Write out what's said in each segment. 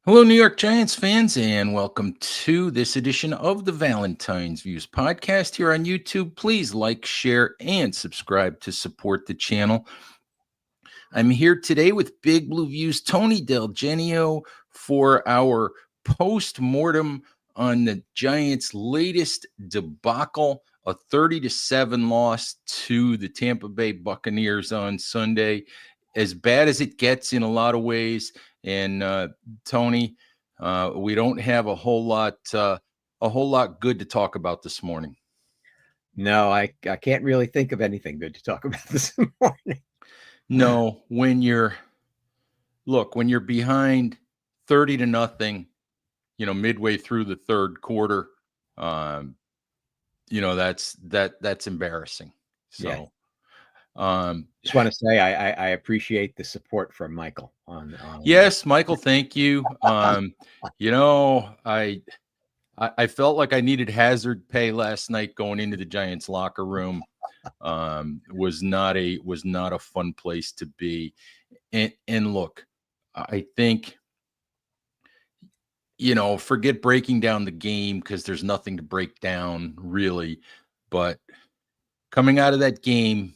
Hello, New York Giants fans, and welcome to this edition of the Valentine's Views podcast here on YouTube. Please like, share, and subscribe to support the channel. I'm here today with Big Blue Views Tony DelGenio for our post-mortem on the Giants' latest debacle, a 30-7 loss to the Tampa Bay Buccaneers on Sunday. As bad as it gets in a lot of ways. And Tony, we don't have a whole lot good to talk about this morning. No, I can't really think of anything good to talk about this morning. No, when you're behind 30-0, midway through the third quarter, that's embarrassing. So, yeah. Just want to say I appreciate the support from Michael on yes, Michael, thank you. I felt like I needed hazard pay last night going into the Giants locker room. Was not a fun place to be. And look, I think, forget breaking down the game because there's nothing to break down really. But coming out of that game,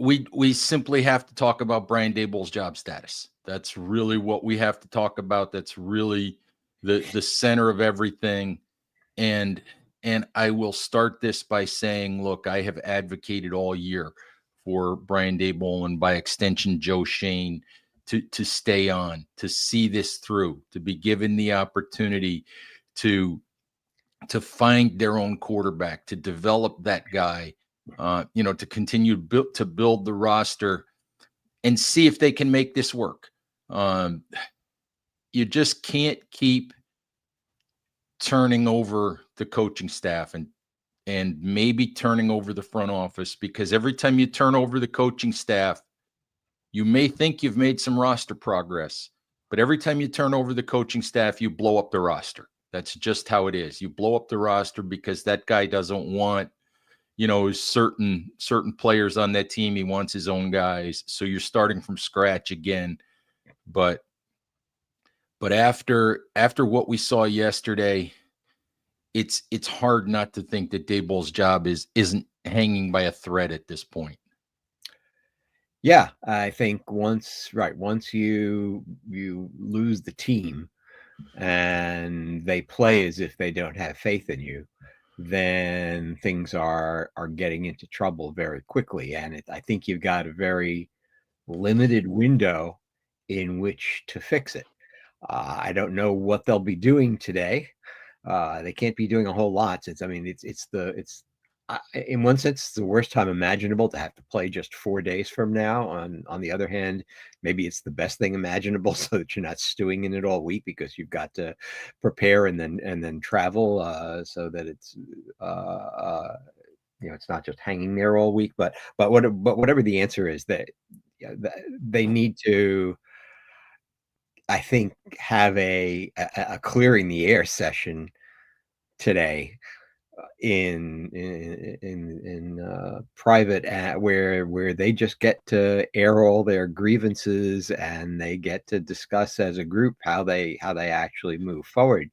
we simply have to talk about Brian Daboll's job status. That's really what we have to talk about. That's really the center of everything. And I will start this by saying, look, I have advocated all year for Brian Daboll and by extension Joe Shane to stay on, to see this through, to be given the opportunity to find their own quarterback, to develop that guy, to continue to build the roster and see if they can make this work. You just can't keep turning over the coaching staff and maybe turning over the front office, because every time you turn over the coaching staff, you may think you've made some roster progress, but every time you turn over the coaching staff, you blow up the roster. That's just how it is. You blow up the roster because that guy doesn't want, certain players on that team. He wants his own guys. So you're starting from scratch again. But after what we saw yesterday, it's hard not to think that Daboll's job isn't hanging by a thread at this point. Yeah, I think once you lose the team and they play as if they don't have faith in you, then things are getting into trouble very quickly. And I think you've got a very limited window in which to fix it. I don't know what they'll be doing today. They can't be doing a whole lot. It's in one sense, it's the worst time imaginable to have to play just 4 days from now. On the other hand, maybe it's the best thing imaginable so that you're not stewing in it all week because you've got to prepare and then travel so that it's it's not just hanging there all week. But whatever the answer is, that they need to, I think, have a clearing the air session today in private, where they just get to air all their grievances and they get to discuss as a group how they actually move forward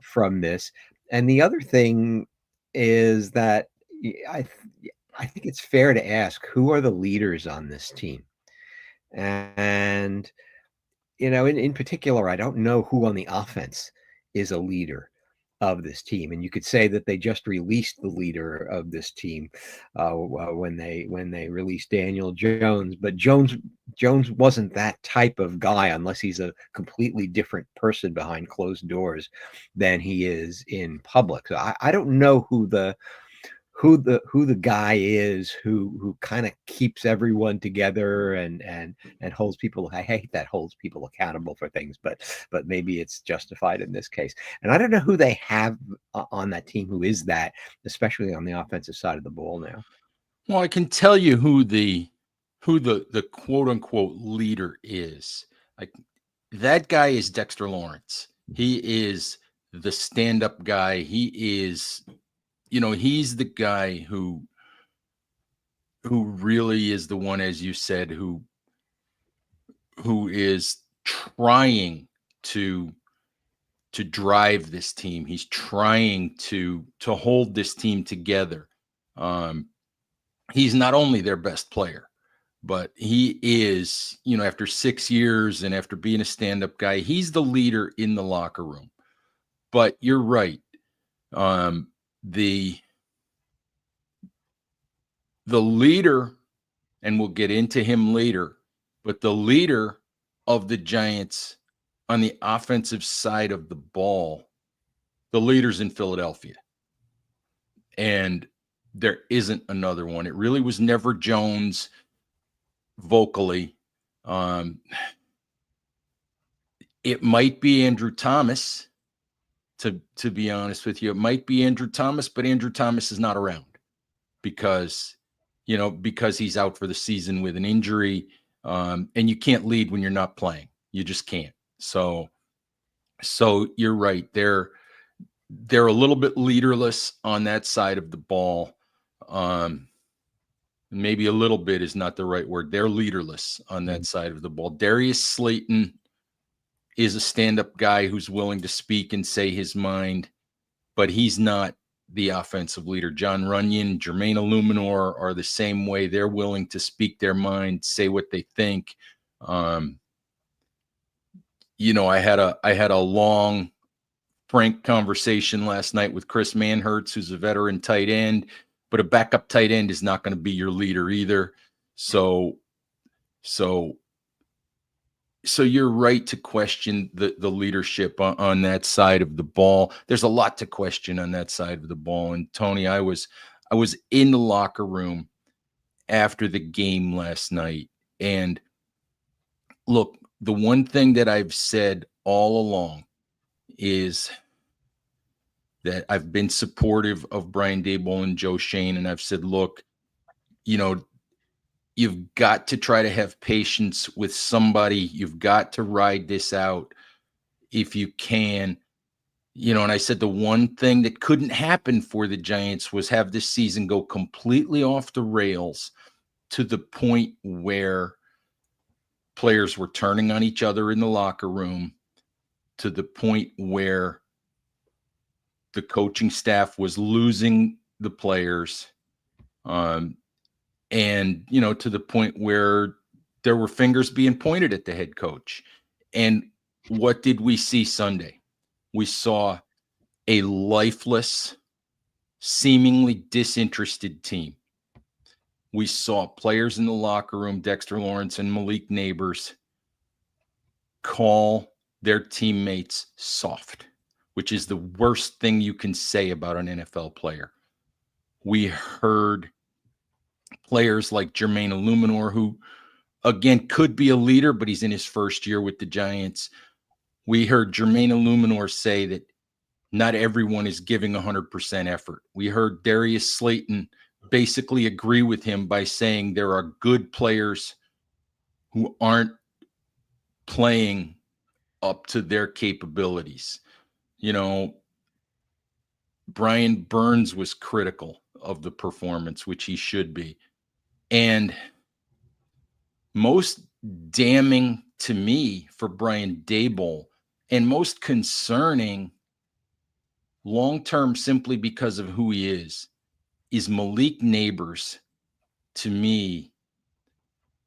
from this. And the other thing is that I think it's fair to ask, who are the leaders on this team? And in particular, I don't know who on the offense is a leader of this team. And you could say that they just released the leader of this team when they released Daniel Jones. But Jones wasn't that type of guy, unless he's a completely different person behind closed doors than he is in public. So I don't know who the guy is who kind of keeps everyone together and holds people. I hate that, holds people accountable for things, but maybe it's justified in this case. And I don't know who they have on that team who is that, especially on the offensive side of the ball now. Well, I can tell you who the quote unquote leader is. Like, that guy is Dexter Lawrence. He is the stand-up guy. He is, he's the guy who really is the one, as you said, who is trying to drive this team. He's trying to hold this team together. He's not only their best player, but he is, after 6 years and after being a stand-up guy, he's the leader in the locker room. But you're right. The leader, and we'll get into him later, but the leader of the Giants on the offensive side of the ball, the leader's in Philadelphia. And there isn't another one. It really was never Jones vocally. It might be Andrew Thomas, to be honest with you. It might be Andrew Thomas, but Andrew Thomas is not around because he's out for the season with an injury. And you can't lead when you're not playing. You just can't. So you're right. They're a little bit leaderless on that side of the ball. Maybe a little bit is not the right word. They're leaderless on that side of the ball. Darius Slayton is a stand-up guy who's willing to speak and say his mind, but he's not the offensive leader. John Runyon, Jermaine Illuminor are the same way. They're willing to speak their mind, say what they think. I had a long, frank conversation last night with Chris Manhertz, who's a veteran tight end, but a backup tight end is not going to be your leader either. So you're right to question the leadership on that side of the ball. There's a lot to question on that side of the ball. And Tony, I was in the locker room after the game last night. And look, the one thing that I've said all along is that I've been supportive of Brian Daboll and Joe Schoen. And I've said, look, you've got to try to have patience with somebody. You've got to ride this out if you can. And I said the one thing that couldn't happen for the Giants was have this season go completely off the rails to the point where players were turning on each other in the locker room, to the point where the coaching staff was losing the players. And, to the point where there were fingers being pointed at the head coach. And what did we see Sunday? We saw a lifeless, seemingly disinterested team. We saw players in the locker room, Dexter Lawrence and Malik Neighbors, call their teammates soft, which is the worst thing you can say about an NFL player. We heard players like Jermaine Illuminor, who, again, could be a leader, but he's in his first year with the Giants. We heard Jermaine Illuminor say that not everyone is giving 100% effort. We heard Darius Slayton basically agree with him by saying there are good players who aren't playing up to their capabilities. Brian Burns was critical of the performance, which he should be. And most damning to me for Brian Daboll, and most concerning long-term simply because of who he is Malik Neighbors, to me,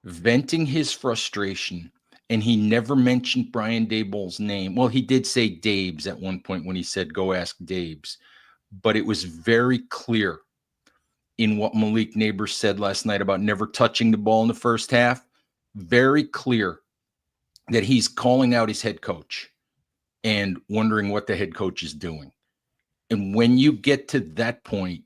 venting his frustration. And he never mentioned Brian Daboll's name. Well, he did say Dabes at one point when he said, go ask Dabes. But it was very clear in what Malik Neighbors said last night about never touching the ball in the first half. Very clear that he's calling out his head coach and wondering what the head coach is doing. And when you get to that point,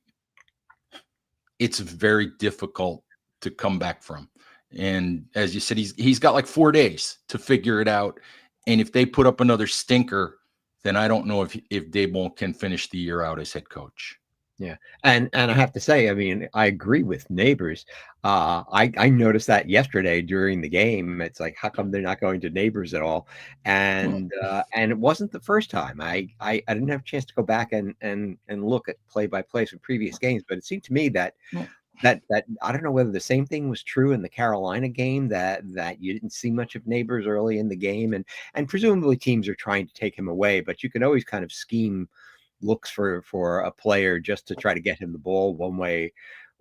it's very difficult to come back from. And as you said, he's got like 4 days to figure it out. And if they put up another stinker, then I don't know if Daboll can finish the year out as head coach. Yeah. And I have to say, I mean, I agree with Neighbors. I noticed that yesterday during the game. It's like, how come they're not going to Neighbors at all? And it wasn't the first time. I didn't have a chance to go back and look at play by play from previous games, but it seemed to me that that I don't know whether the same thing was true in the Carolina game, that you didn't see much of Neighbors early in the game, and presumably teams are trying to take him away, but you can always kind of scheme looks for a player just to try to get him the ball one way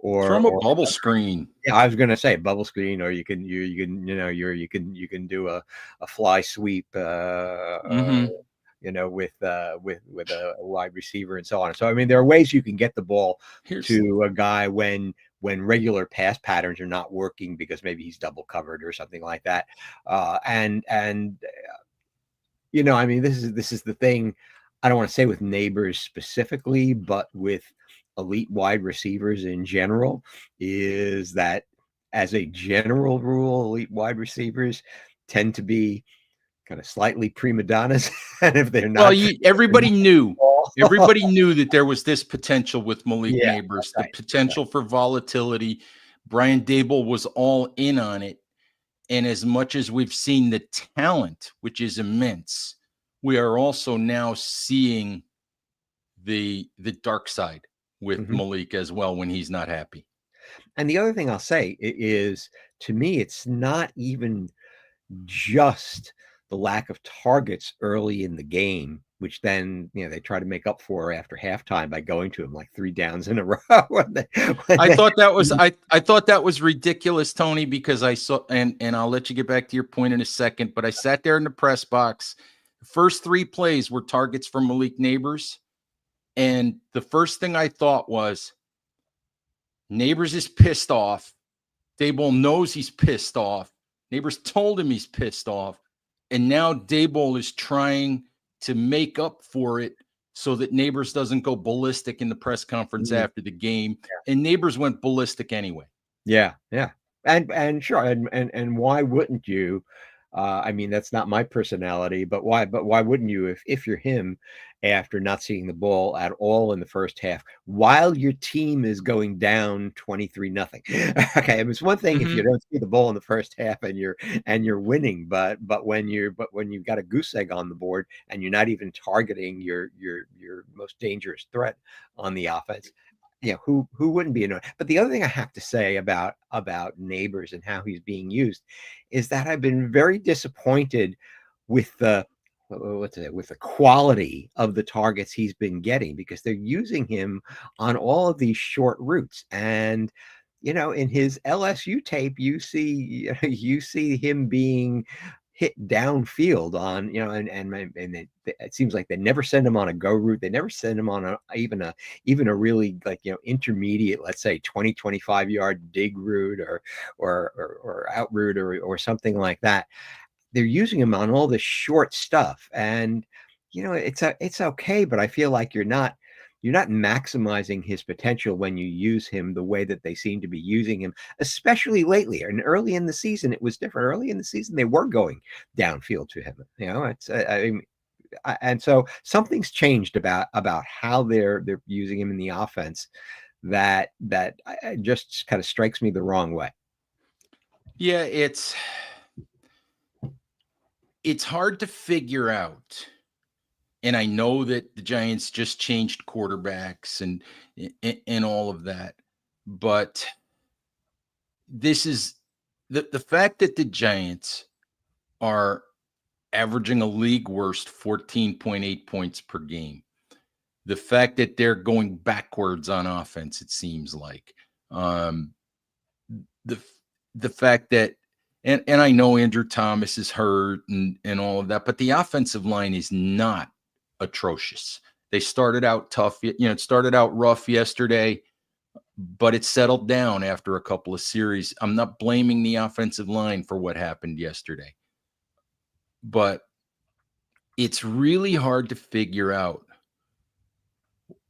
From a or bubble screen. yeah, I was going to say bubble screen, or you can you can do a fly sweep, with a wide receiver and so on. So I mean, there are ways you can get the ball to a guy when regular pass patterns are not working because maybe he's double covered or something like that. I mean, this is the thing. I don't want to say with Neighbors specifically, but with elite wide receivers in general, is that as a general rule, elite wide receivers tend to be kind of slightly prima donnas. And if they're not, everybody knew that there was this potential with Malik Neighbors, right, the potential for volatility. Brian Daboll was all in on it. And as much as we've seen the talent, which is immense, we are also now seeing the dark side with Malik as well when he's not happy. And the other thing I'll say is, to me, it's not even just the lack of targets early in the game, which then they try to make up for after halftime by going to him like 3 downs in a row. I thought that was ridiculous, Tony, because I saw, and I'll let you get back to your point in a second, but I sat there in the press box. The first 3 plays were targets from Malik Neighbors, and the first thing I thought was, Neighbors is pissed off. Daboll knows he's pissed off. Neighbors told him he's pissed off. And now Daboll is trying to make up for it so that Neighbors doesn't go ballistic in the press conference after the game. And Neighbors went ballistic anyway. Yeah. And sure. And why wouldn't you? I mean, that's not my personality, but why wouldn't you if you're him, after not seeing the ball at all in the first half while your team is going down 23-0? Okay, it's one thing if you don't see the ball in the first half and you're winning, but when you've got a goose egg on the board and you're not even targeting your most dangerous threat on the offense, who wouldn't be annoyed? But the other thing I have to say about Neighbors and how he's being used is that I've been very disappointed with the quality of the targets he's been getting, because they're using him on all of these short routes. And in his LSU tape, you see him being hit downfield on, and it seems like they never send him on a go route. They never send him on even a really intermediate, let's say 20-25 yard dig route or out route or something like that. They're using him on all this short stuff, and it's okay, but I feel like you're not maximizing his potential when you use him the way that they seem to be using him, especially lately. And early in the season, it was different. Early in the season, they were going downfield to him. And so something's changed about how they're using him in the offense that just kind of strikes me the wrong way. Yeah, it's hard to figure out. And I know that the Giants just changed quarterbacks and all of that. But this is the fact that the Giants are averaging a league worst 14.8 points per game. The fact that they're going backwards on offense, it seems like. The fact that and I know Andrew Thomas is hurt and all of that, but the offensive line is not atrocious. They started out tough. It started out rough yesterday, but it settled down after a couple of series. I'm not blaming the offensive line for what happened yesterday, but it's really hard to figure out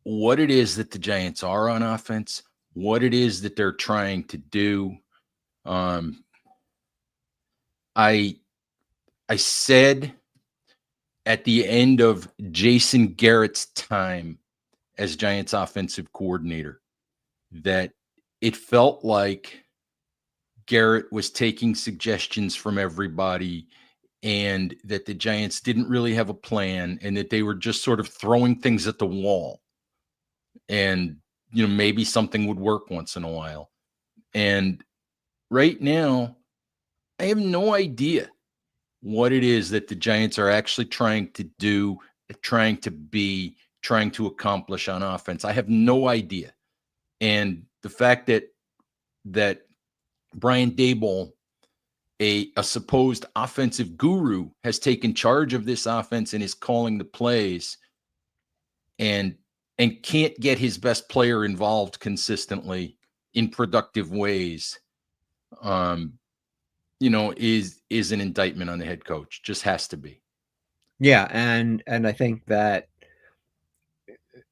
what it is that the Giants are on offense, what it is that they're trying to do. I said at the end of Jason Garrett's time as Giants offensive coordinator that it felt like Garrett was taking suggestions from everybody and that the Giants didn't really have a plan and that they were just sort of throwing things at the wall. And, maybe something would work once in a while. And right now, I have no idea what it is that the Giants are actually trying to do, trying to accomplish on offense. I have no idea. And the fact that Brian Daboll, a supposed offensive guru, has taken charge of this offense and is calling the plays, and can't get his best player involved consistently in productive ways, is an indictment on the head coach. Just has to be. Yeah, and I think that,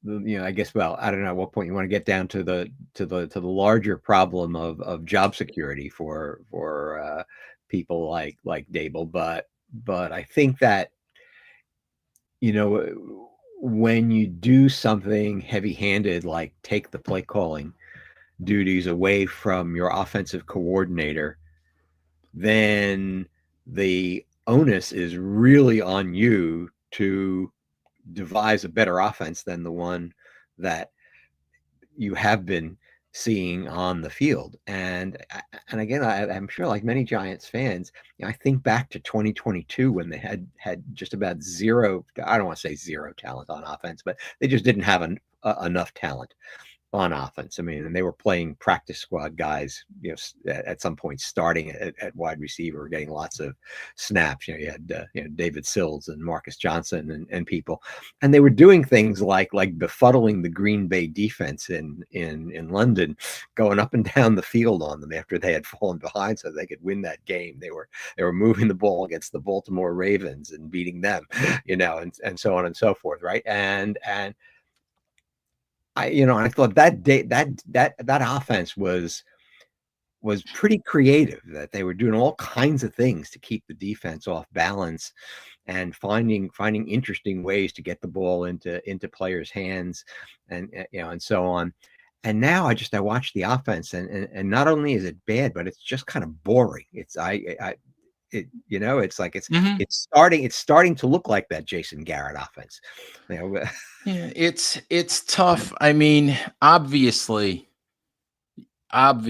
I guess, well, I don't know at what point you want to get down to the larger problem of job security for people like Daboll, but I think that, when you do something heavy-handed like take the play calling duties away from your offensive coordinator, then the onus is really on you to devise a better offense than the one that you have been seeing on the field. And again, I'm sure, like many Giants fans, I think back to 2022 when they had just about zero, I don't want to say zero talent on offense, but they just didn't have enough talent on offense. I mean, and they were playing practice squad guys, at some point starting at wide receiver, getting lots of snaps. You had David Sills and Marcus Johnson and people, and they were doing things like befuddling the Green Bay defense in London, going up and down the field on them after they had fallen behind so they could win that game. They were moving the ball against the Baltimore Ravens and beating them, and so on and so forth, right? And I thought that day that offense was pretty creative, that they were doing all kinds of things to keep the defense off balance and finding interesting ways to get the ball into players' hands, and so on. And now I watch the offense, and not only is it bad, but it's just kind of boring. It's it's like it's starting to look like that Jason Garrett offense. Yeah, it's tough. I mean, obviously, at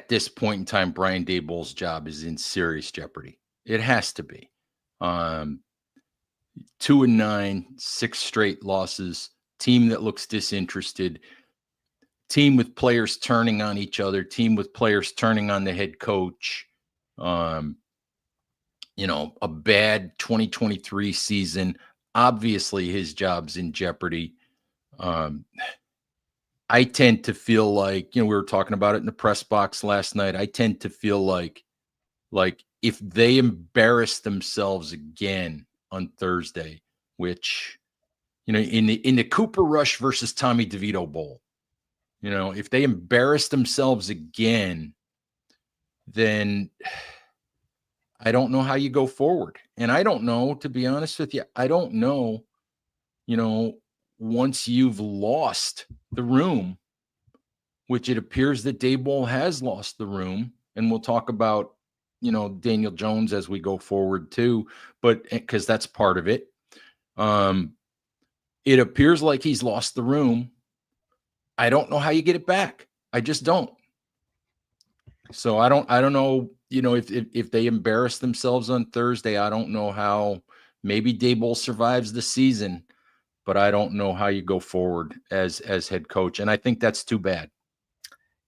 this point in time, Brian Daboll's job is in serious jeopardy. It has to be. 2-9, 6 straight losses, team that looks disinterested, team with players turning on each other, team with players turning on the head coach. A bad 2023 season. Obviously, his job's in jeopardy. I tend to feel like, we were talking about it in the press box last night. I tend to feel like if they embarrass themselves again on Thursday, which, in the Cooper Rush versus Tommy DeVito Bowl, if they embarrass themselves again, then I don't know how you go forward. And I don't know, to be honest with you, I don't know, once you've lost the room, which it appears that Daboll has lost the room, and we'll talk about, Daniel Jones as we go forward too, but because that's part of it. It appears like he's lost the room. I don't know how you get it back. I just don't. So I don't know, if they embarrass themselves on Thursday, I don't know how. Maybe Daboll survives the season, but I don't know how you go forward as head coach. And I think that's too bad.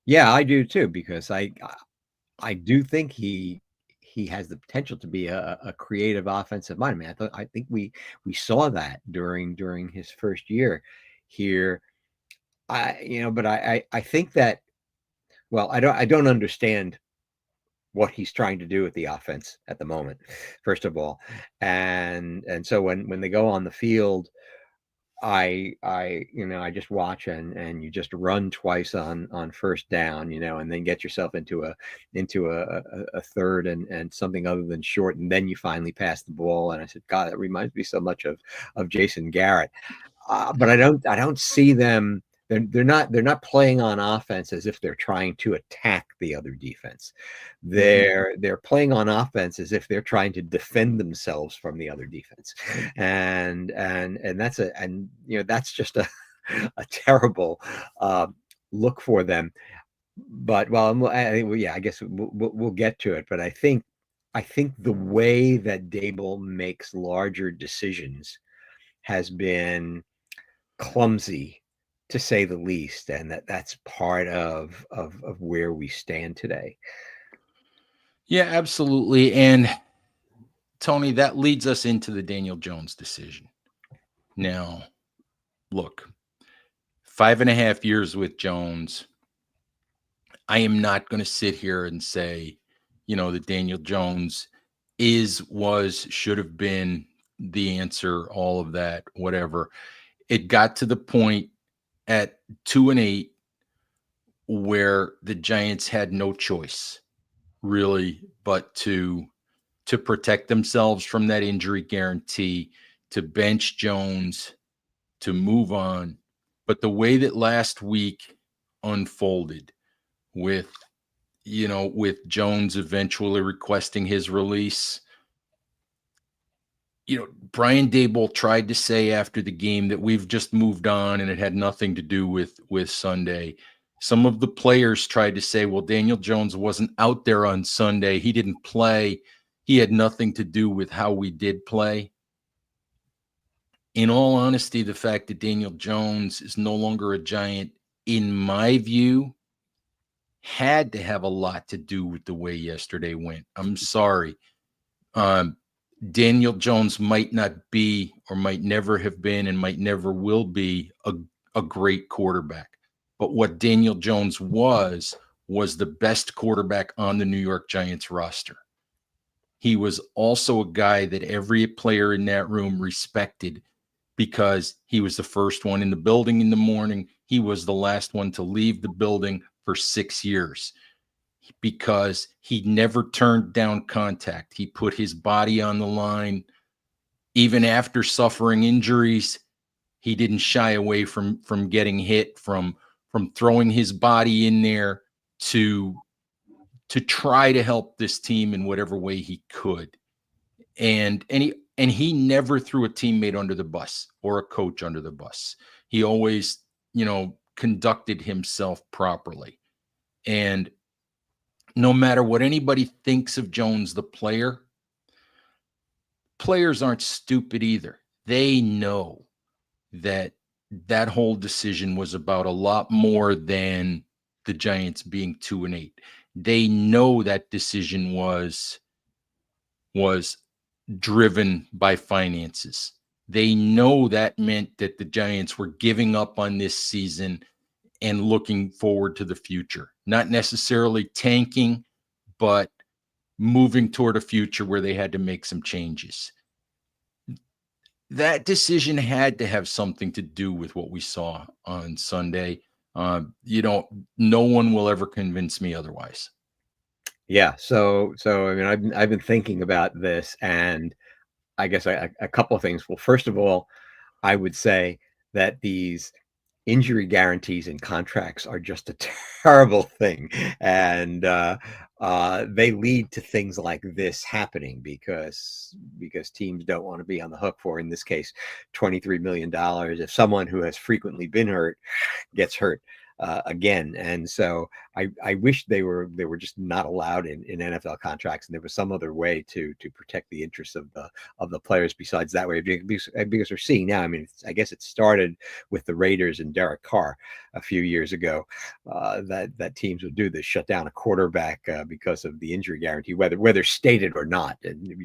Yeah, I do too, because I do think he has the potential to be a creative offensive mind. I mean, I think we saw that during his first year here. But I think that, well, I don't understand what he's trying to do with the offense at the moment, first of all. And so when they go on the field, I just watch, and you just run twice on first down, and then get yourself into a third and something other than short, and then you finally pass the ball. And I said, God, that reminds me so much of Jason Garrett. But I don't see them. They're not playing on offense as if they're trying to attack the other defense. They're playing on offense as if they're trying to defend themselves from the other defense, and that's just a terrible look for them. But well, yeah, I guess we'll get to it. But I think the way that Daboll makes larger decisions has been clumsy, to say the least, and that's part of where we stand today. Yeah, absolutely. And Tony, that leads us into the Daniel Jones decision. Now, look, 5.5 years with Jones. I am not going to sit here and say, that Daniel Jones should have been the answer, all of that, whatever. It got to the point at 2-8 where the Giants had no choice really but to protect themselves from that injury guarantee, to bench Jones, to move on. But the way that last week unfolded with with Jones eventually requesting his release, Brian Daboll tried to say after the game that we've just moved on and it had nothing to do with Sunday. Some of the players tried to say, well, Daniel Jones wasn't out there on Sunday. He didn't play. He had nothing to do with how we did play. In all honesty, the fact that Daniel Jones is no longer a Giant, in my view, had to have a lot to do with the way yesterday went. I'm sorry. Daniel Jones might not be, or might never have been, and might never will be a great quarterback. But what Daniel Jones was the best quarterback on the New York Giants roster. He was also a guy that every player in that room respected because he was the first one in the building in the morning. He was the last one to leave the building for 6 years because he never turned down contact. He put his body on the line. Even after suffering injuries, he didn't shy away from getting hit, from throwing his body in there to try to help this team in whatever way he could. And he never threw a teammate under the bus or a coach under the bus. He always, conducted himself properly. And no matter what anybody thinks of Jones, the player, players aren't stupid either. They know that whole decision was about a lot more than the Giants being 2-8. They know that decision was driven by finances. They know that meant that the Giants were giving up on this season and looking forward to the future. Not necessarily tanking, but moving toward a future where they had to make some changes. That decision had to have something to do with what we saw on Sunday. No one will ever convince me otherwise. Yeah. So I mean, I've been thinking about this, and I guess a couple of things. Well, first of all, I would say that these injury guarantees and contracts are just a terrible thing, and they lead to things like this happening because teams don't want to be on the hook for, in this case, $23 million if someone who has frequently been hurt gets hurt again. And so I wish they were just not allowed in NFL contracts, and there was some other way to protect the interests of the players besides that way, because we're seeing now. I mean, I guess it started with the Raiders and Derek Carr a few years ago, that teams would do this, shut down a quarterback because of the injury guarantee, whether stated or not.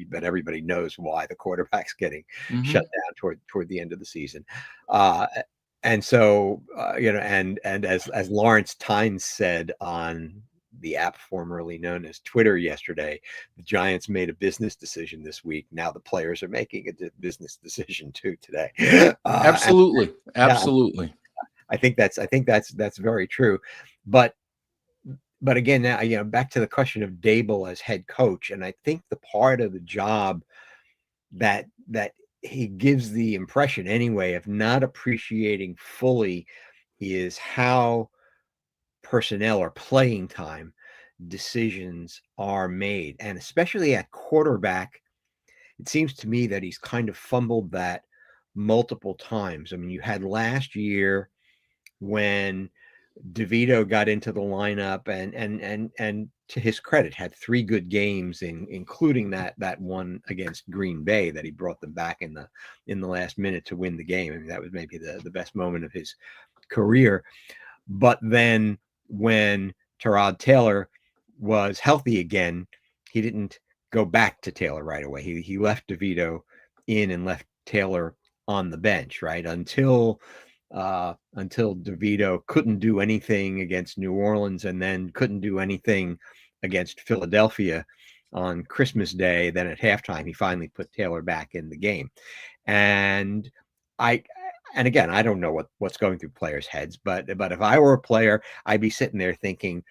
But everybody knows why the quarterback's getting shut down toward the end of the season. And so, and as Lawrence Tynes said on the app formerly known as Twitter yesterday, the Giants made a business decision this week. Now the players are making a business decision too today. Absolutely. Yeah, Absolutely. I think that's very true. But again, now, back to the question of Daboll as head coach, and I think the part of the job that he gives the impression anyway of not appreciating fully is how personnel or playing time decisions are made. And especially at quarterback, it seems to me that he's kind of fumbled that multiple times. I mean, you had last year when DeVito got into the lineup, and to his credit, had 3 good games, including that one against Green Bay that he brought them back in the last minute to win the game. I mean, that was maybe the best moment of his career. But then when Tyrod Taylor was healthy again, he didn't go back to Taylor right away. He left DeVito in and left Taylor on the bench, right? Until DeVito couldn't do anything against New Orleans, and then couldn't do anything against Philadelphia on Christmas Day. Then at halftime, he finally put Taylor back in the game. And again, I don't know what's going through players' heads, but if I were a player, I'd be sitting there thinking,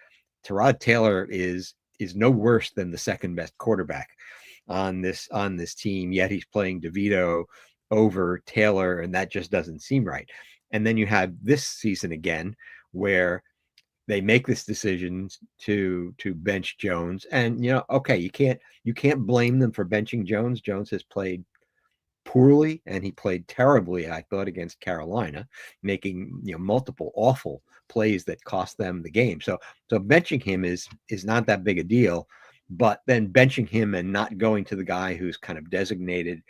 Tyrod Taylor is no worse than the second best quarterback on this team, yet he's playing DeVito over Taylor, and that just doesn't seem right. And then you have this season again, where they make this decision to bench Jones, and okay, you can't blame them for benching Jones. Jones has played poorly, and he played terribly, I thought, against Carolina, making multiple awful plays that cost them the game. So benching him is not that big a deal, but then benching him and not going to the guy who's kind of designated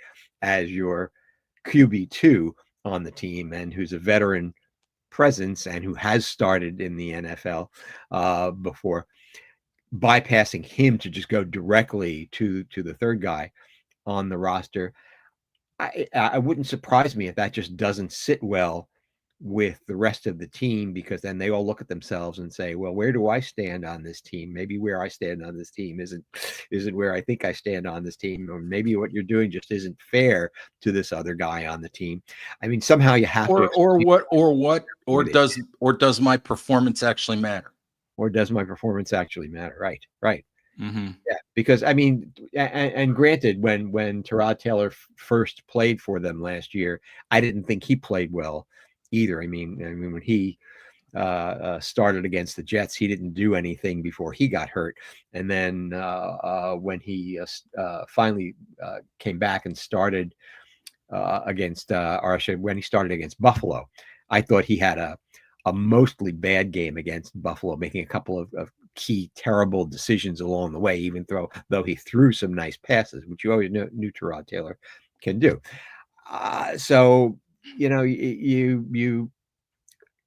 as your QB2 on the team, and who's a veteran presence, and who has started in the NFL before, bypassing him to just go directly to the third guy on the roster. I wouldn't surprise me if that just doesn't sit well with the rest of the team, because then they all look at themselves and say, well, where do I stand on this team? Maybe where I stand on this team isn't where I think I stand on this team, or maybe what you're doing just isn't fair to this other guy on the team. I mean, somehow you have or does my performance actually matter? Or does my performance actually matter? Right. Mm-hmm. Yeah, because I mean, and granted, when Tyrod Taylor first played for them last year, I didn't think he played well either. I mean, when he started against the Jets, he didn't do anything before he got hurt, and then when he finally came back and started when he started against Buffalo, I thought he had a mostly bad game against Buffalo, making a couple of key terrible decisions along the way, even though he threw some nice passes, which you always knew Tyrod Taylor can do. So you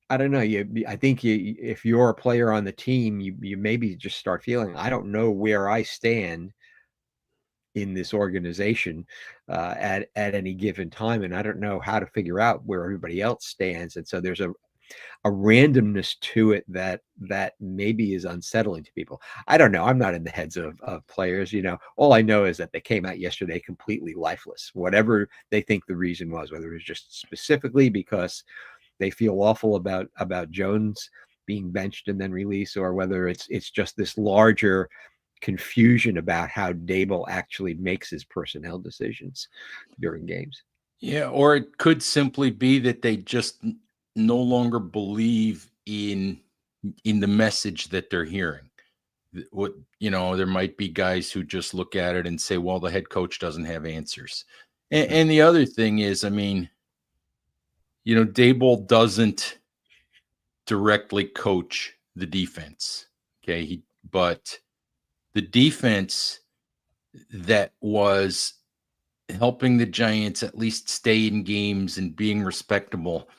I don't know, I think if you're a player on the team, you maybe just start feeling, I don't know where I stand in this organization at any given time, and I don't know how to figure out where everybody else stands. And so there's a randomness to it that maybe is unsettling to people. I don't know. I'm not in the heads of players. All I know is that they came out yesterday completely lifeless, whatever they think the reason was, whether it was just specifically because they feel awful about Jones being benched and then released, or whether it's just this larger confusion about how Daboll actually makes his personnel decisions during games. Yeah, or it could simply be that they just no longer believe in the message that they're hearing. There might be guys who just look at it and say, well, the head coach doesn't have answers. And the other thing is, I mean, Daboll doesn't directly coach the defense. Okay. But the defense that was helping the Giants at least stay in games and being respectable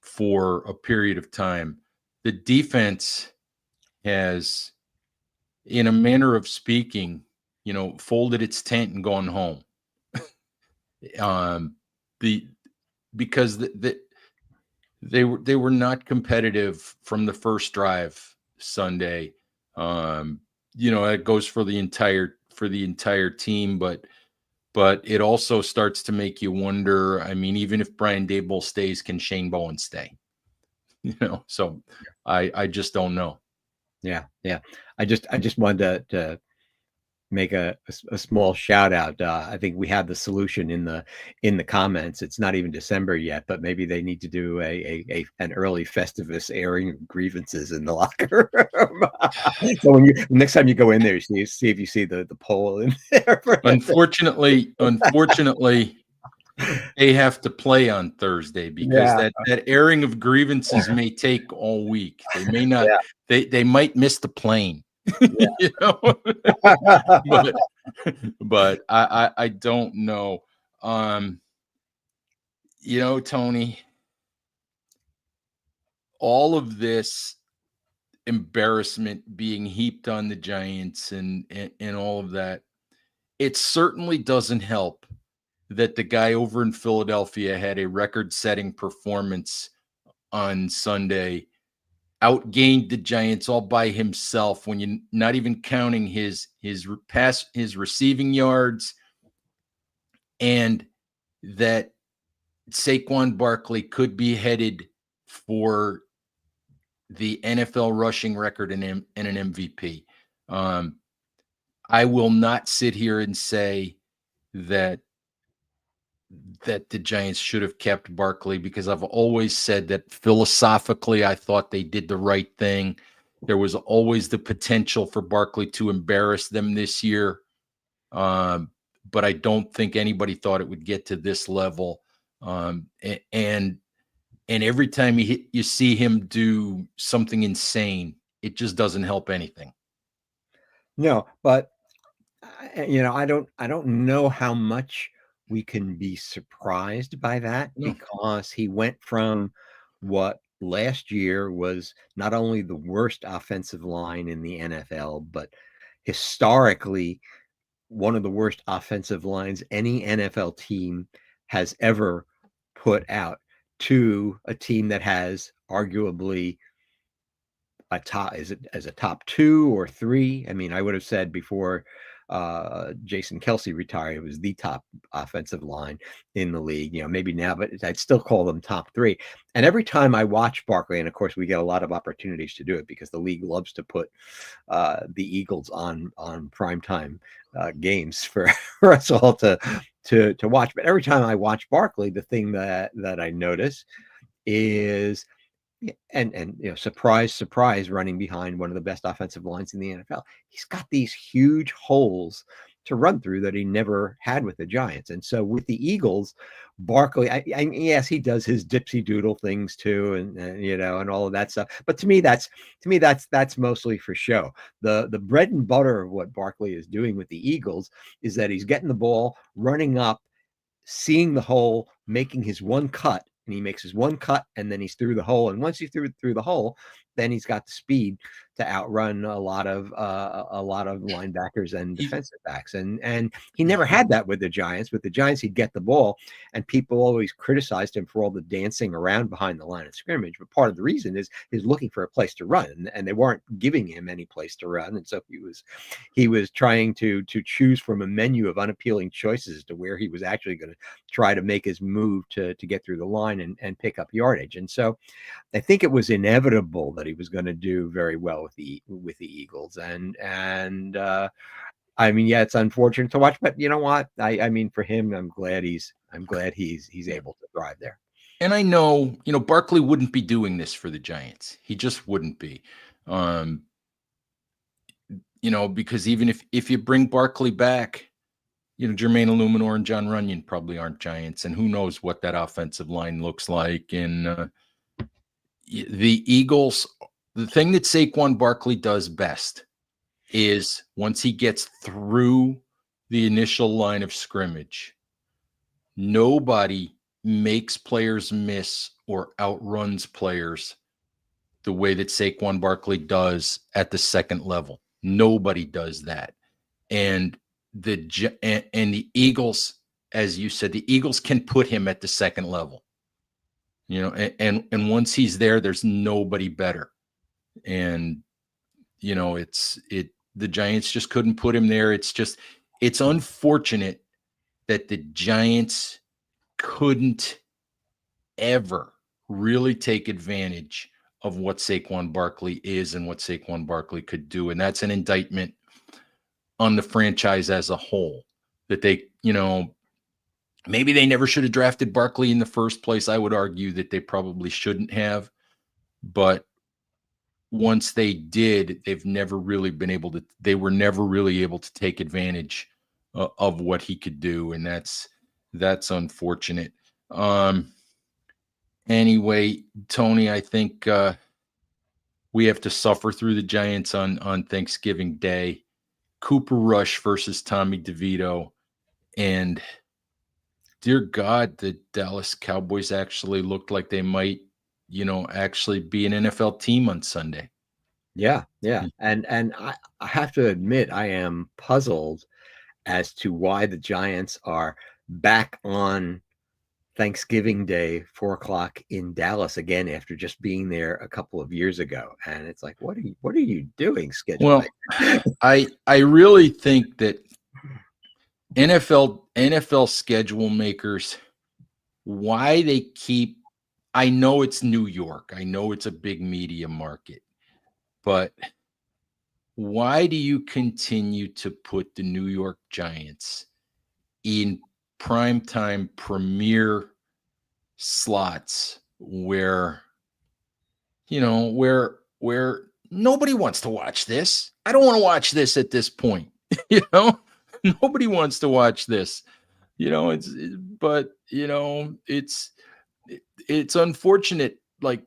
for a period of time, the defense has, in a manner of speaking, folded its tent and gone home. Because they were not competitive from the first drive Sunday. It goes for the entire team, but it also starts to make you wonder. I mean, even if Brian Daboll stays, can Shane Bowen stay? So I just don't know. Yeah. I just wanted to make a small shout out. I think we have the solution in the comments. It's not even December yet, but maybe they need to do an early Festivus airing of grievances in the locker room. So next time you go in there, see if you see the poll in there. Unfortunately, they have to play on Thursday because Yeah, that airing of grievances may take all week. They may not. yeah, They might miss the plane. You know, yeah. but I don't know. Um, Tony, all of this embarrassment being heaped on the Giants and all of that, it certainly doesn't help that the guy over in Philadelphia had a record-setting performance on Sunday, outgained the Giants all by himself when you're not even counting his receiving yards, and that Saquon Barkley could be headed for the NFL rushing record and an MVP. Um, I will not sit here and say that the Giants should have kept Barkley, because I've always said that philosophically I thought they did the right thing. There was always the potential for Barkley to embarrass them this year, but I don't think anybody thought it would get to this level. And every time you see him do something insane, it just doesn't help anything. No, but I don't know how much we can be surprised by that, No. because he went from what last year was not only the worst offensive line in the NFL, but historically one of the worst offensive lines any NFL team has ever put out, to a team that has arguably a top, is it as a top 2 or 3? I mean, I would have said before Jason Kelsey retired, it was the top offensive line in the league. Maybe now, but I'd still call them top 3. And every time I watch Barkley, and of course we get a lot of opportunities to do it because the league loves to put the Eagles on primetime games for us all to watch. But every time I watch Barkley, the thing that I notice is, and surprise, running behind one of the best offensive lines in the NFL, he's got these huge holes to run through that he never had with the Giants. And so with the Eagles, Barkley, yes, he does his dipsy doodle things too, and and all of that stuff. But to me, that's mostly for show. The bread and butter of what Barkley is doing with the Eagles is that he's getting the ball, running up, seeing the hole, making his one cut, and he makes his one cut, and then he's through the hole. And once he's through the hole, then he's got the speed to outrun a lot of linebackers and defensive backs. And he never had that with the Giants. With the Giants, he'd get the ball, and people always criticized him for all the dancing around behind the line of scrimmage. But part of the reason is he's looking for a place to run, and they weren't giving him any place to run. And so he was trying to choose from a menu of unappealing choices as to where he was actually going to try to make his move to get through the line and pick up yardage. And so I think it was inevitable that he was going to do very well with the Eagles. And I mean, yeah, it's unfortunate to watch, but you know what? I mean, for him, I'm glad he's able to thrive there. And I know, Barkley wouldn't be doing this for the Giants. He just wouldn't be. Because even if you bring Barkley back, Jermaine Illuminor and John Runyon probably aren't Giants, and who knows what that offensive line looks like. And the Eagles, the thing that Saquon Barkley does best is once he gets through the initial line of scrimmage, nobody makes players miss or outruns players the way that Saquon Barkley does at the second level. Nobody does that. And the Eagles, as you said, the Eagles can put him at the second level. And once he's there, there's nobody better. And the Giants just couldn't put him there. It's unfortunate that the Giants couldn't ever really take advantage of what Saquon Barkley is and what Saquon Barkley could do. And that's an indictment on the franchise as a whole, that they, maybe they never should have drafted Barkley in the first place. I would argue that they probably shouldn't have, but once they did, they were never really able to take advantage of what he could do. And That's unfortunate. Anyway, Tony, I think we have to suffer through the Giants on Thanksgiving Day. Cooper Rush versus Tommy DeVito. And dear God, the Dallas Cowboys actually looked like they might, actually be an NFL team on Sunday. Yeah. And I have to admit, I am puzzled as to why the Giants are back on Thanksgiving Day, 4 o'clock in Dallas again after just being there a couple of years ago. And it's like, what are you doing, scheduling? Well, I really think that NFL schedule makers, why they keep, I know it's New York, I know it's a big media market, but why do you continue to put the New York Giants in primetime premier slots where where nobody wants to watch this? I don't want to watch this at this point. Nobody wants to watch this. It's unfortunate. Like,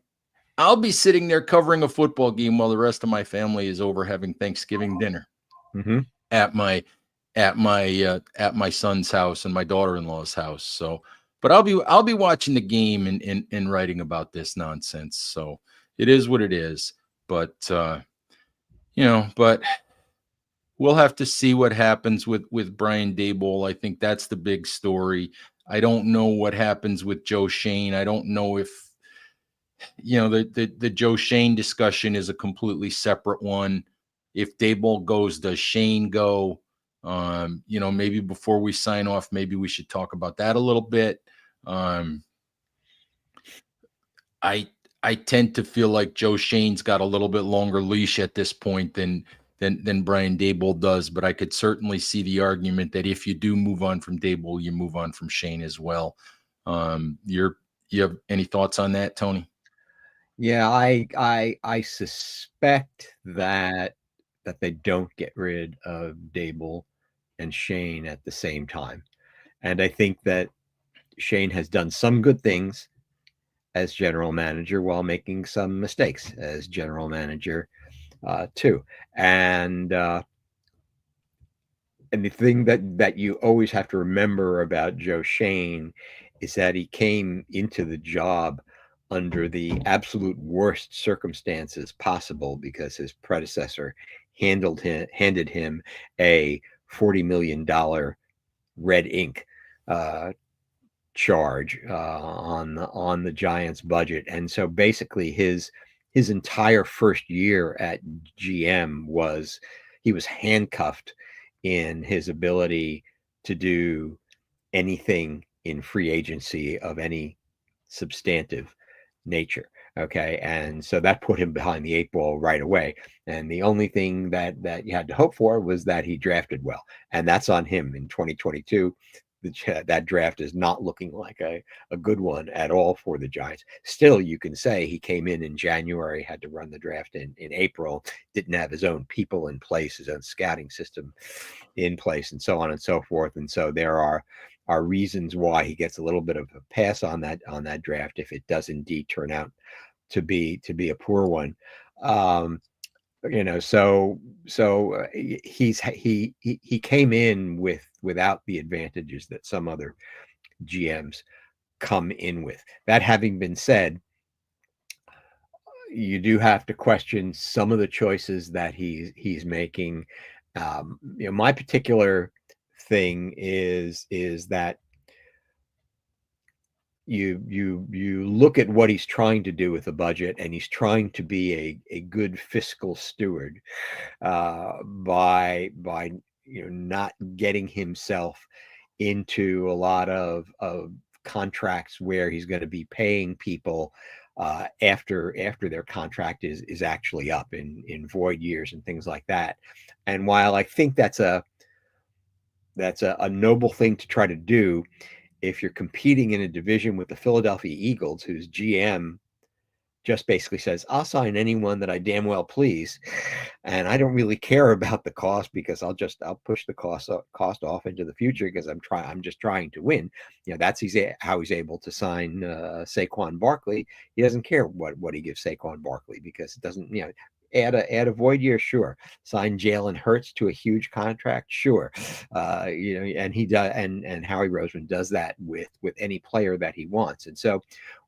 I'll be sitting there covering a football game while the rest of my family is over having Thanksgiving dinner at my son's house and my daughter-in-law's house. So, but I'll be watching the game and writing about this nonsense. So it is what it is. But but we'll have to see what happens with Brian Daboll. I think that's the big story. I don't know what happens with Joe Shane. I don't know if the Joe Shane discussion is a completely separate one. If Daboll goes, does Shane go? Maybe before we sign off, maybe we should talk about that a little bit. I tend to feel like Joe Shane's got a little bit longer leash at this point than Brian Daboll does, but I could certainly see the argument that if you do move on from Daboll, you move on from Shane as well. You have any thoughts on that, Tony? Yeah, I suspect that they don't get rid of Daboll and Shane at the same time. And I think that Shane has done some good things as general manager while making some mistakes as general manager too. And the thing that you always have to remember about Joe Shane is that he came into the job under the absolute worst circumstances possible because his predecessor handed him a $40 million red ink charge on the Giants budget. And so basically his entire first year at GM he was handcuffed in his ability to do anything in free agency of any substantive nature. Okay. And so that put him behind the 8 ball right away. And the only thing that you had to hope for was that he drafted well. And that's on him in 2022. That draft is not looking like a good one at all for the Giants. Still, you can say he came in January, had to run the draft in April, didn't have his own people in place, his own scouting system in place, and so on and so forth. And so there are reasons why he gets a little bit of a pass on that draft if it does indeed turn out to be a poor one. So he came in without the advantages that some other GMs come in with. That having been said, you do have to question some of the choices that he's making. My particular thing is that you look at what he's trying to do with the budget, and he's trying to be a good fiscal steward by not getting himself into a lot of contracts where he's going to be paying people after their contract is actually up in void years and things like that. And while I think that's a noble thing to try to do, if you're competing in a division with the Philadelphia Eagles, whose GM just basically says, I'll sign anyone that I damn well please. And I don't really care about the cost, because I'll push the cost off into the future, because I'm just trying to win. That's how he's able to sign Saquon Barkley. He doesn't care what he gives Saquon Barkley, because it doesn't, add a void year, sure. Sign Jalen Hurts to a huge contract, sure. And he does, and Howie Roseman does that with any player that he wants. And so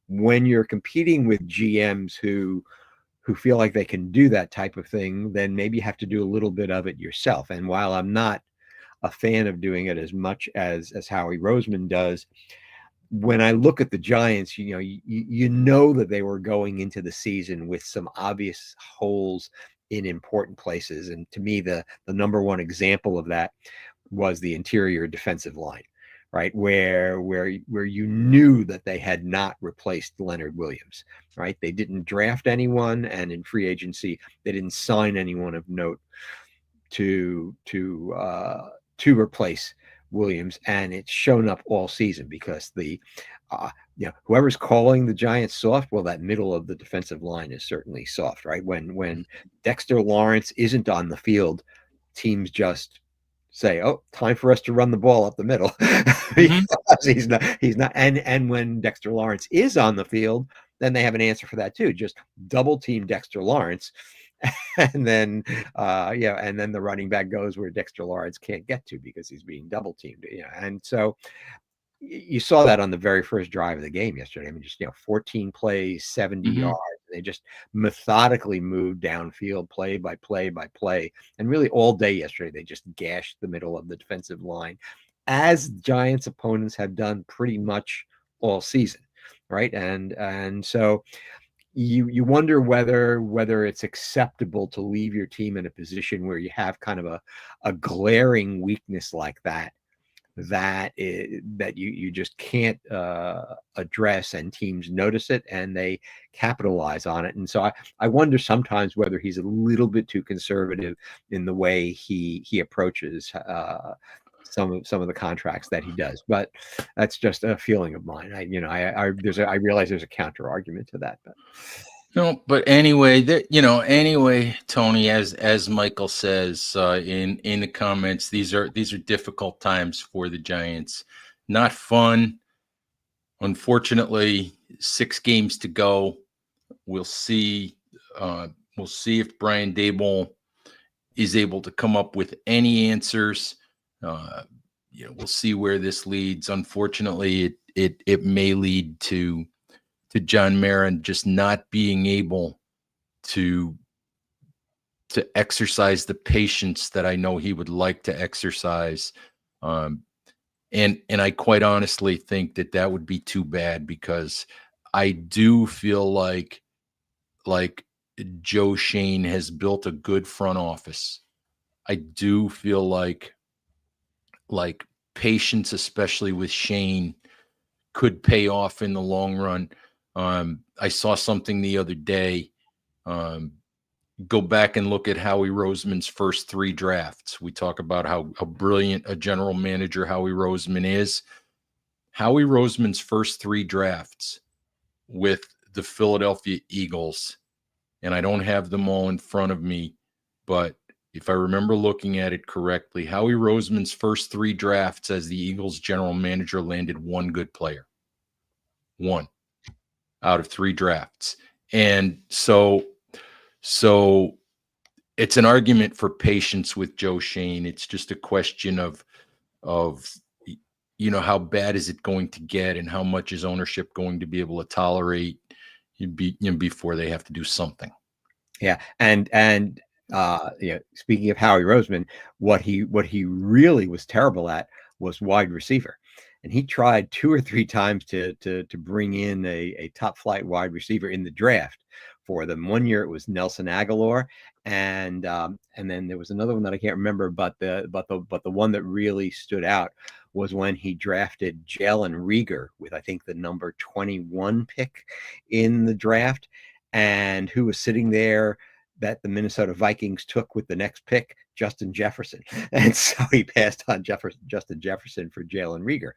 when you're competing with GMs who feel like they can do that type of thing, then maybe you have to do a little bit of it yourself. And while I'm not a fan of doing it as much as Howie Roseman does, when I look at the Giants, you know that they were going into the season with some obvious holes in important places. And to me, the number one example of that was the interior defensive line, right? Where you knew that they had not replaced Leonard Williams, right? They didn't draft anyone, and in free agency, they didn't sign anyone of note to replace Williams, and it's shown up all season, because whoever's calling the Giants soft, well, that middle of the defensive line is certainly soft, right? When Dexter Lawrence isn't on the field, teams just say, "Oh, time for us to run the ball up the middle," because he's not. And when Dexter Lawrence is on the field, then they have an answer for that too. Just double team Dexter Lawrence, and then and then the running back goes where Dexter Lawrence can't get to, because he's being double teamed. And so you saw that on the very first drive of the game yesterday. I mean, just 14 plays, 70 yards. They just methodically moved downfield, play by play by play, and really all day yesterday they just gashed the middle of the defensive line, as Giants opponents have done pretty much all season, right? And so you wonder whether it's acceptable to leave your team in a position where you have kind of a glaring weakness like that you just can't address, and teams notice it and they capitalize on it. And so I wonder sometimes whether he's a little bit too conservative in the way he approaches some of the contracts that he does. But that's just a feeling of mine. I realize there's a counter argument to that, but. No, but anyway, Tony, as Michael says in the comments, these are difficult times for the Giants. Not fun. Unfortunately, 6 games to go. We'll see. We'll see if Brian Daboll is able to come up with any answers. We'll see where this leads. Unfortunately, it may lead to John Mara just not being able to exercise the patience that I know he would like to exercise. And I quite honestly think that would be too bad, because I do feel like Joe Schoen has built a good front office. I do feel like patience, especially with Schoen, could pay off in the long run. I saw something the other day. Go back and look at Howie Roseman's first 3 drafts. We talk about how brilliant a general manager Howie Roseman is. Howie Roseman's first 3 drafts with the Philadelphia Eagles, and I don't have them all in front of me, but if I remember looking at it correctly, Howie Roseman's first 3 drafts as the Eagles general manager landed 1 good player. 1 out of 3 drafts. And so it's an argument for patience with Joe Schoen. It's just a question of how bad is it going to get, and how much is ownership going to be able to tolerate before they have to do something. Yeah. And speaking of Howie Roseman, what he really was terrible at was wide receiver. And he tried 2 or 3 times to bring in a top flight wide receiver in the draft for them. One year it was Nelson Aguilar, and then there was another one that I can't remember. But the one that really stood out was when he drafted Jalen Reagor with, I think, the number 21 pick in the draft, and who was sitting there that the Minnesota Vikings took with the next pick, Justin Jefferson. And so he passed on Justin Jefferson for Jalen Reagor.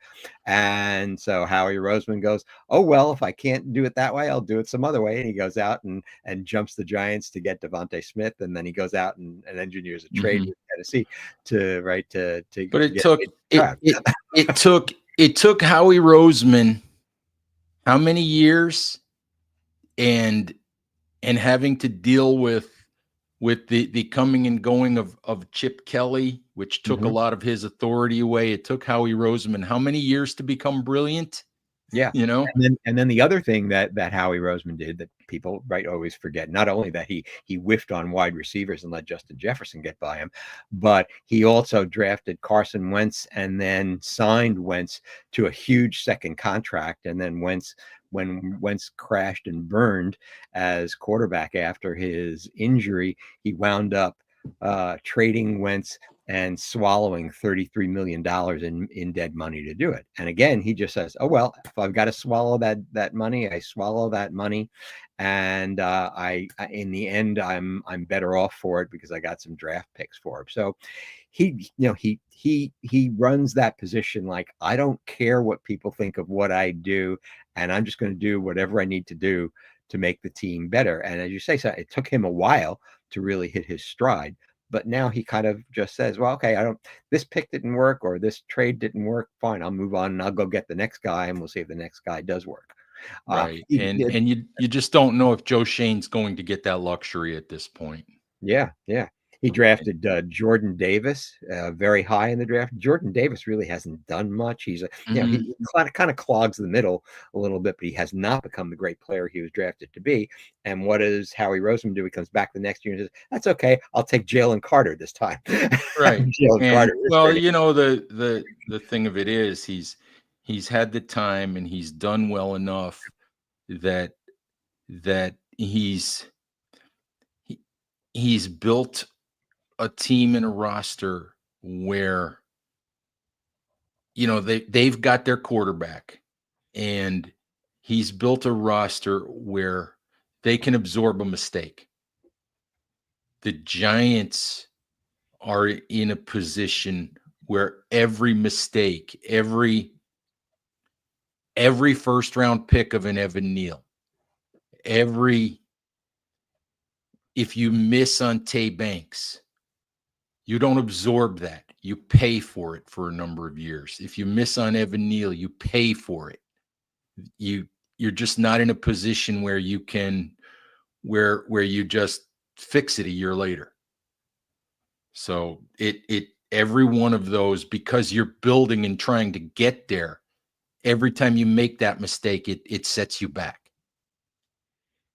And so Howie Roseman goes, oh, well, if I can't do it that way, I'll do it some other way. And he goes out and jumps the Giants to get Devontae Smith. And then he goes out and engineers a trade with Tennessee to but it get took it took Howie Roseman how many years and having to deal with the coming and going of Chip Kelly, which took a lot of his authority away. It took Howie Roseman how many years to become brilliant? Yeah. You know, and then the other thing that Howie Roseman did that people always forget, not only that he whiffed on wide receivers and let Justin Jefferson get by him, but he also drafted Carson Wentz and then signed Wentz to a huge second contract. And then when Wentz crashed and burned as quarterback after his injury, he wound up trading Wentz and swallowing $33 million in dead money to do it. And again, he just says, oh, well, if I've got to swallow that money, I swallow that money. And I in the end, I'm better off for it because I got some draft picks for him. So he runs that position like, I don't care what people think of what I do, and I'm just going to do whatever I need to do to make the team better. And as you say, so it took him a while to really hit his stride. But now he kind of just says, well, okay, this pick didn't work or this trade didn't work. Fine, I'll move on and I'll go get the next guy and we'll see if the next guy does work. Right. And you just don't know if Joe Shane's going to get that luxury at this point. Yeah. He drafted Jordan Davis very high in the draft. Jordan Davis really hasn't done much. He's he kind of clogs the middle a little bit, but he has not become the great player he was drafted to be. And what does Howie Roseman do? He comes back the next year and says, that's okay, I'll take Jalen Carter this time. Right. Carter. Well, the thing of it is he's had the time and he's done well enough that he's built a team and a roster where they've got their quarterback, and he's built a roster where they can absorb a mistake. The Giants are in a position where every mistake, every first round pick of an Evan Neal, if you miss on Tay Banks, you don't absorb that. You pay for it for a number of years. If you miss on Evan Neal, you pay for it. You're just not in a position where you can, where you just fix it a year later. So every one of those, because you're building and trying to get there, every time you make that mistake, it sets you back.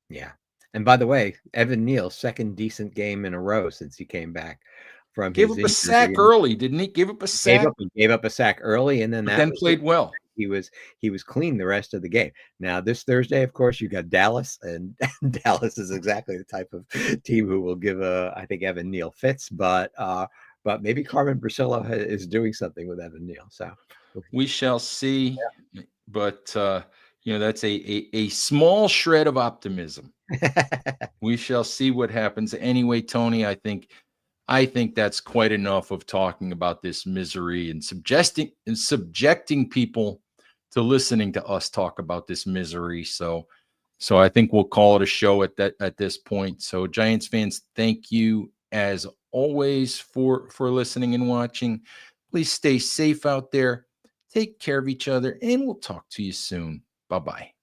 Yeah. And by the way, Evan Neal, second decent game in a row since he came back from gave his up a sack early, didn't he? Gave up a sack. He gave up a sack early, and then played well. He was clean the rest of the game. Now this Thursday, of course, you got Dallas, and Dallas is exactly the type of team who will give I think Evan Neal fits, but maybe Carmen Bricillo is doing something with Evan Neal. So we shall see. Yeah. But that's a small shred of optimism. We shall see what happens. Anyway, Tony, I think that's quite enough of talking about this misery and subjecting people to listening to us talk about this misery. So I think we'll call it a show at this point. So Giants fans, thank you as always for listening and watching. Please stay safe out there. Take care of each other, and we'll talk to you soon. Bye-bye.